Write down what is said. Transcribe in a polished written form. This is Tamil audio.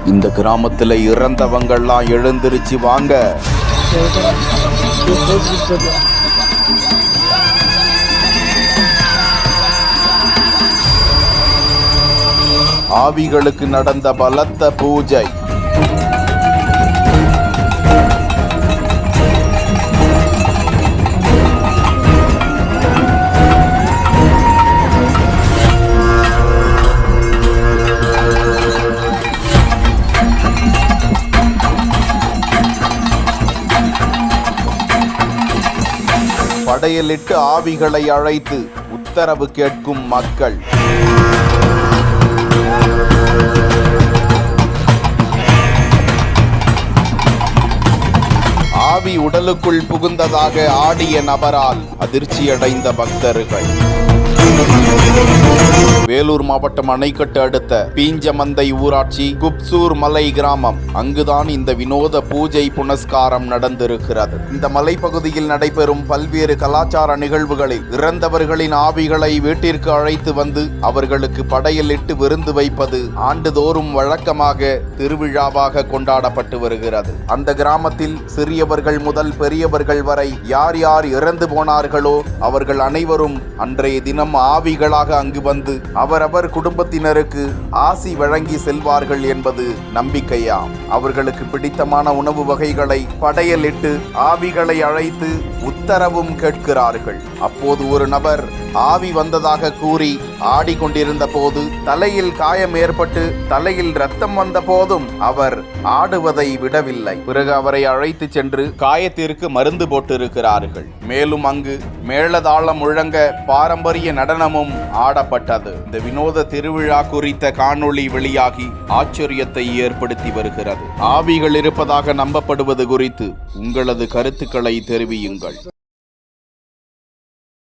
இந்த கிராமத்துல இறந்தவங்கெல்லாம் எழுந்திருச்சு வாங்க. ஆவிகளுக்கு நடந்த பலத்த பூஜை. படையலிட்டு ஆவிகளை அழைத்து உத்தரவு கேட்கும் மக்கள். ஆவி உடலுக்குள் புகுந்ததாக ஆடிய நபரால் அதிர்ச்சியடைந்த பக்தர்கள். வேலூர் மாவட்டம் அணைக்கட்டு அடுத்த பீஞ்சமந்தை ஊராட்சி குப்சூர் மலை கிராமம். அங்குதான் இந்த வினோத பூஜை புனஸ்காரம் நடந்திருக்கிறது. இந்த மலைப்பகுதியில் நடைபெறும் பல்வேறு கலாச்சார நிகழ்வுகளில் இறந்தவர்களின் ஆவிகளை வீட்டிற்கு அழைத்து வந்து அவர்களுக்கு படையலிட்டு விருந்து வைப்பது ஆண்டுதோறும் வழக்கமாக திருவிழாவாக கொண்டாடப்பட்டு வருகிறது. அந்த கிராமத்தில் சிறியவர்கள் முதல் பெரியவர்கள் வரை யார் யார் இறந்து போனார்களோ அவர்கள் அனைவரும் அன்றைய தினம் ஆவிகளாக அங்கு வந்து அவரவர் குடும்பத்தினருக்கு ஆசி வழங்கி செல்வார்கள் என்பது நம்பிக்கையாம். அவர்களுக்கு பிடித்தமான உணவு வகைகளை படையலிட்டு ஆவிகளை அழைத்து உத்தரவும் கேட்கிறார்கள். அப்போது ஒரு நபர் ஆவி வந்ததாக கூறி ஆடிக்கொண்டிருந்த போது தலையில் காயம் ஏற்பட்டு தலையில் ரத்தம் வந்த போதும் அவர் ஆடுவதை விடவில்லை. பிறகு அவரை அழைத்து சென்று காயத்திற்கு மருந்து போட்டிருக்கிறார்கள். மேலும் அங்கு மேளதாளம் முழங்க பாரம்பரிய நடனமும் ஆடப்பட்டது. இந்த வினோத திருவிழா குறித்த காணொளி வெளியாகி ஆச்சரியத்தை ஏற்படுத்தி வருகிறது. ஆவிகள் இருப்பதாக நம்பப்படுவது குறித்து உங்களது கருத்துக்களை தெரிவியுங்கள்.